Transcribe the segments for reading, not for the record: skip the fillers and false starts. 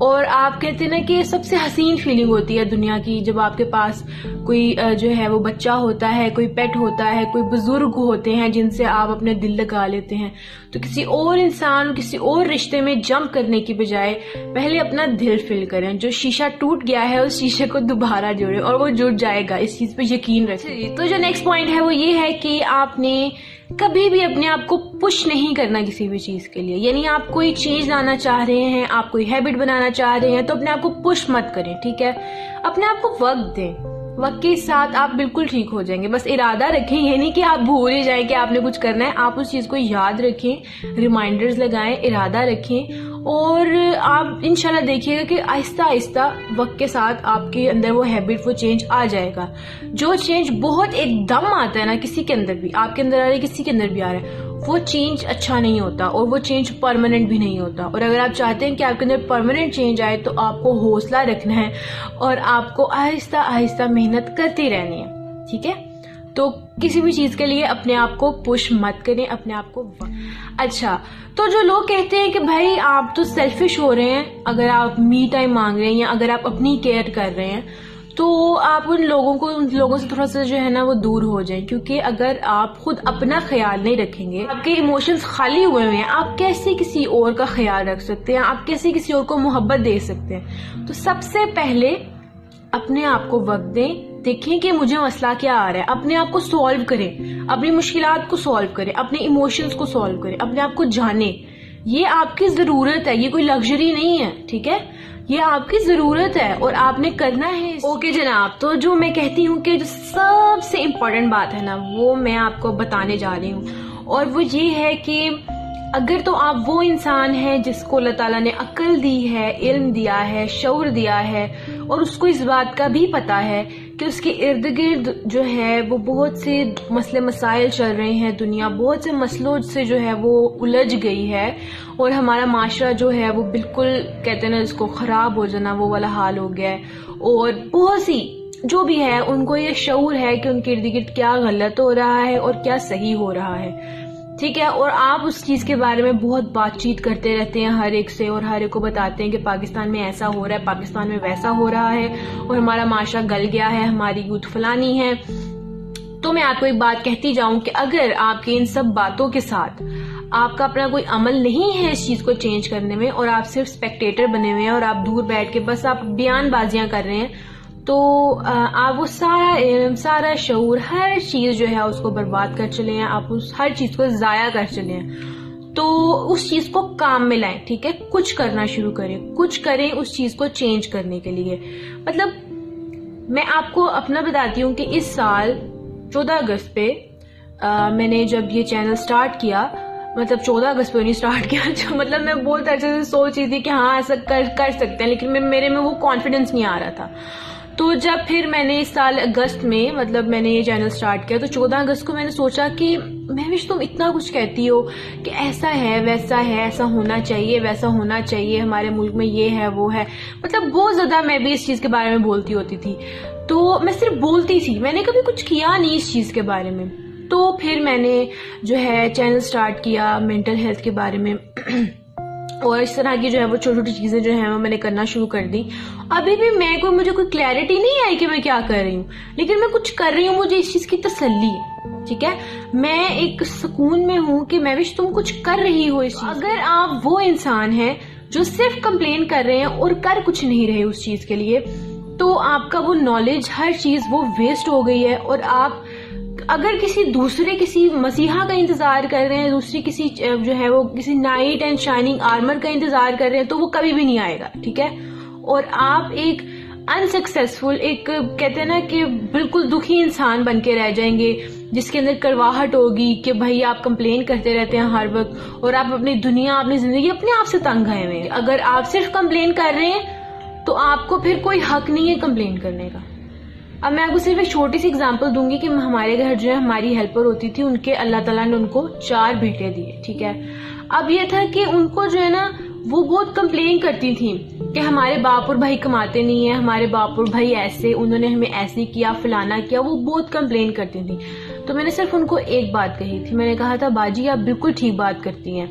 اور آپ کہتے ہیں نا کہ سب سے حسین فیلنگ ہوتی ہے دنیا کی جب آپ کے پاس کوئی جو ہے وہ بچہ ہوتا ہے, کوئی پیٹ ہوتا ہے, کوئی بزرگ ہوتے ہیں جن سے آپ اپنے دل لگا لیتے ہیں. تو کسی اور انسان, کسی اور رشتے میں جمپ کرنے کی بجائے پہلے اپنا دل فل کریں. جو شیشہ ٹوٹ گیا ہے اس شیشے کو دوبارہ جوڑیں اور وہ جڑ جائے گا, اس چیز پہ یقین رکھیں. تو جو نیکسٹ پوائنٹ ہے وہ یہ ہے کہ آپ نے کبھی بھی اپنے آپ کو پش نہیں کرنا کسی بھی چیز کے لیے. یعنی آپ کوئی چیز لانا چاہ رہے ہیں, آپ کوئی ہیبٹ بنانا چاہ رہے ہیں, تو اپنے آپ کو پش مت کریں, ٹھیک ہے. اپنے آپ کو وقت دیں, وقت کے ساتھ آپ بالکل ٹھیک ہو جائیں گے. بس ارادہ رکھیں, یہ نہیں کہ آپ بھول ہی جائیں کہ آپ نے کچھ کرنا ہے. آپ اس چیز کو یاد رکھیں, ریمائنڈرز لگائیں, ارادہ رکھیں, اور آپ انشاءاللہ دیکھیے گا کہ آہستہ آہستہ وقت کے ساتھ آپ کے اندر وہ ہیبٹ, وہ چینج آ جائے گا. جو چینج بہت ایک دم آتا ہے نا کسی کے اندر بھی, آپ کے اندر آ رہا ہے, کسی کے اندر بھی آ رہا ہے, وہ چینج اچھا نہیں ہوتا اور وہ چینج پرماننٹ بھی نہیں ہوتا. اور اگر آپ چاہتے ہیں کہ آپ کے اندر پرماننٹ چینج آئے تو آپ کو حوصلہ رکھنا ہے اور آپ کو آہستہ آہستہ محنت کرتی رہنی ہے, ٹھیک ہے. تو کسی بھی چیز کے لیے اپنے آپ کو پش مت کریں, اپنے آپ کو. اچھا, تو جو لوگ کہتے ہیں کہ بھائی آپ تو سیلفش ہو رہے ہیں اگر آپ می ٹائم مانگ رہے ہیں یا اگر آپ اپنی کیئر کر رہے ہیں, تو آپ ان لوگوں سے تھوڑا سا جو ہے نا وہ دور ہو جائیں. کیونکہ اگر آپ خود اپنا خیال نہیں رکھیں گے, آپ کے ایموشنز خالی ہوئے ہوئے ہیں, آپ کیسے کسی اور کا خیال رکھ سکتے ہیں, آپ کیسے کسی اور کو محبت دے سکتے ہیں. تو سب سے پہلے اپنے آپ کو وقت دیں, دیکھیں کہ مجھے مسئلہ کیا آ رہا ہے, اپنے آپ کو سولو کریں, اپنی مشکلات کو سولو کریں, اپنے ایموشنز کو سولو کریں, اپنے آپ کو جانیں. یہ آپ کی ضرورت ہے, یہ کوئی لگژری نہیں ہے, ٹھیک ہے, یہ آپ کی ضرورت ہے اور آپ نے کرنا ہے. اوکے جناب, تو جو میں کہتی ہوں کہ جو سب سے امپورٹنٹ بات ہے نا وہ میں آپ کو بتانے جا رہی ہوں, اور وہ یہ ہے کہ اگر تو آپ وہ انسان ہیں جس کو اللہ تعالیٰ نے عقل دی ہے, علم دیا ہے, شعور دیا ہے, اور اس کو اس بات کا بھی پتا ہے کہ اس کے ارد گرد جو ہے وہ بہت سے مسئلے مسائل چل رہے ہیں, دنیا بہت سے مسئلوں سے جو ہے وہ الجھ گئی ہے, اور ہمارا معاشرہ جو ہے وہ بالکل کہتے ہیں نا اس کو خراب ہو جانا وہ والا حال ہو گیا ہے, اور بہت سی جو بھی ہے ان کو یہ شعور ہے کہ ان کے ارد گرد کیا غلط ہو رہا ہے اور کیا صحیح ہو رہا ہے, ٹھیک ہے. اور آپ اس چیز کے بارے میں بہت بات چیت کرتے رہتے ہیں ہر ایک سے, اور ہر ایک کو بتاتے ہیں کہ پاکستان میں ایسا ہو رہا ہے, پاکستان میں ویسا ہو رہا ہے, اور ہمارا معاشرہ گل گیا ہے, ہماری یوتھ فلانی ہے. تو میں آپ کو ایک بات کہتی جاؤں کہ اگر آپ کی ان سب باتوں کے ساتھ آپ کا اپنا کوئی عمل نہیں ہے اس چیز کو چینج کرنے میں, اور آپ صرف اسپیکٹیٹر بنے ہوئے ہیں اور آپ دور بیٹھ کے بس آپ بیان بازیاں کر رہے ہیں, تو آپ وہ سارا علم, سارا شعور, ہر چیز جو ہے اس کو برباد کر چلے ہیں, آپ اس ہر چیز کو ضائع کر چلے ہیں. تو اس چیز کو کام میں لائیں, ٹھیک ہے, کچھ کرنا شروع کریں, کچھ کریں اس چیز کو چینج کرنے کے لیے. مطلب میں آپ کو اپنا بتاتی ہوں کہ اس سال 14 اگست پہ میں نے جب یہ چینل سٹارٹ کیا, مطلب 14 اگست پہ نہیں سٹارٹ کیا, مطلب میں بہت اچھے سے سوچ رہی تھی کہ ہاں ایسا کر سکتے ہیں, لیکن میرے میں وہ کانفیڈنس نہیں آ رہا تھا. تو جب پھر میں نے اس سال اگست میں مطلب میں نے یہ چینل سٹارٹ کیا, تو 14 اگست کو میں نے سوچا کہ مہوش تم اتنا کچھ کہتی ہو کہ ایسا ہے, ویسا ہے, ایسا ہونا چاہیے, ویسا ہونا چاہیے, ہمارے ملک میں یہ ہے, وہ ہے, مطلب بہت زیادہ میں بھی اس چیز کے بارے میں بولتی ہوتی تھی. تو میں صرف بولتی تھی, میں نے کبھی کچھ کیا نہیں اس چیز کے بارے میں. تو پھر میں نے جو ہے چینل سٹارٹ کیا مینٹل ہیلتھ کے بارے میں, اور اس طرح کی جو ہے وہ چھوٹی چھوٹی چیزیں جو ہیں وہ میں نے کرنا شروع کر دی. ابھی بھی مجھے کوئی کلیئرٹی نہیں آئی کہ میں کیا کر رہی ہوں, لیکن میں کچھ کر رہی ہوں, مجھے اس چیز کی تسلی ہے, ٹھیک ہے. میں ایک سکون میں ہوں کہ مہوش تم کچھ کر رہی ہو اس چیز. اگر آپ وہ انسان ہیں جو صرف کمپلین کر رہے ہیں اور کر کچھ نہیں رہے اس چیز کے لیے, تو آپ کا وہ نالج, ہر چیز وہ ویسٹ ہو گئی ہے. اور آپ اگر کسی مسیحا کا انتظار کر رہے ہیں, دوسری کسی جو ہے وہ کسی نائٹ اینڈ شائننگ آرمر کا انتظار کر رہے ہیں, تو وہ کبھی بھی نہیں آئے گا, ٹھیک ہے. اور آپ ایک انسکسیسفل, ایک کہتے ہیں نا کہ بالکل دکھی انسان بن کے رہ جائیں گے, جس کے اندر کڑواہٹ ہوگی کہ بھائی آپ کمپلین کرتے رہتے ہیں ہر وقت, اور آپ اپنی دنیا, اپنی زندگی اپنے آپ سے تنگ آئے ہوئے ہیں. اگر آپ صرف کمپلین کر رہے ہیں تو آپ کو پھر کوئی حق نہیں ہے کمپلین کرنے کا. اب میں آپ کو صرف ایک چھوٹی سی اگزامپل دوں گی کہ ہمارے گھر جو ہے ہماری ہیلپر ہوتی تھی, ان کے اللہ تعالیٰ نے ان کو 4 بیٹے دیے, ٹھیک ہے. اب یہ تھا کہ ان کو جو ہے نا وہ بہت کمپلین کرتی تھیں کہ ہمارے باپ اور بھائی کماتے نہیں ہیں, ہمارے باپ اور بھائی ایسے, انہوں نے ہمیں ایسے کیا, فلانا کیا, وہ بہت کمپلین کرتی تھیں. تو میں نے صرف ان کو ایک بات کہی تھی, میں نے کہا تھا باجی آپ بالکل ٹھیک بات کرتی ہیں,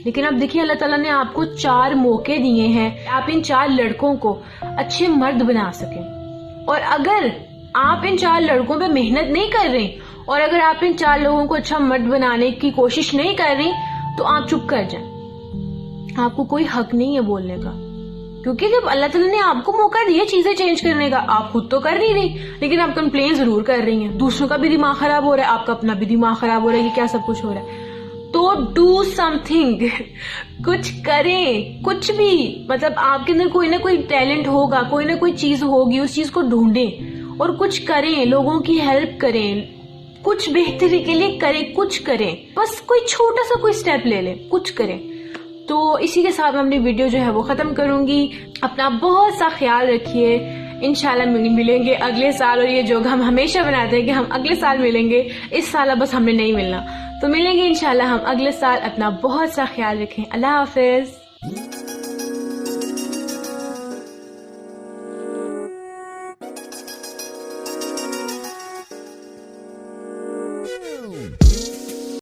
لیکن اب دیکھیے اللہ تعالیٰ نے آپ کو 4 موقع دیے ہیں، آپ ان 4 لڑکوں کو اچھے مرد بنا سکیں، اور اگر آپ ان 4 لڑکوں پہ محنت نہیں کر رہے اور اگر آپ ان 4 لوگوں کو اچھا مرد بنانے کی کوشش نہیں کر رہی تو آپ چپ کر جائیں، آپ کو کوئی حق نہیں ہے بولنے کا، کیونکہ جب اللہ تعالیٰ نے آپ کو موقع دیا چیزیں چینج کرنے کا، آپ خود تو کر نہیں رہی لیکن آپ کمپلین ضرور کر رہی ہیں، دوسروں کا بھی دماغ خراب ہو رہا ہے، آپ کا اپنا بھی دماغ خراب ہو رہا ہے کہ کیا سب کچھ ہو رہا ہے، تو ڈو سم تھنگ، کچھ کریں، کچھ بھی، مطلب آپ کے اندر کوئی نہ کوئی ٹیلنٹ ہوگا، کوئی نہ کوئی چیز ہوگی، اس چیز کو ڈھونڈیں اور کچھ کریں، لوگوں کی ہیلپ کریں، کچھ بہتری کے لیے کریں، کچھ کریں، بس کوئی چھوٹا سا کوئی سٹیپ لے لیں، کچھ کریں۔ تو اسی کے ساتھ میں اپنی ویڈیو جو ہے وہ ختم کروں گی، اپنا بہت سا خیال رکھیے، انشاءاللہ ملیں گے اگلے سال، اور یہ جوگ ہم ہمیشہ بناتے ہیں کہ ہم اگلے سال ملیں گے، اس سال بس ہم نے نہیں ملنا، تو ملیں گے انشاءاللہ ہم اگلے سال، اپنا بہت سا خیال رکھیں، اللہ حافظ۔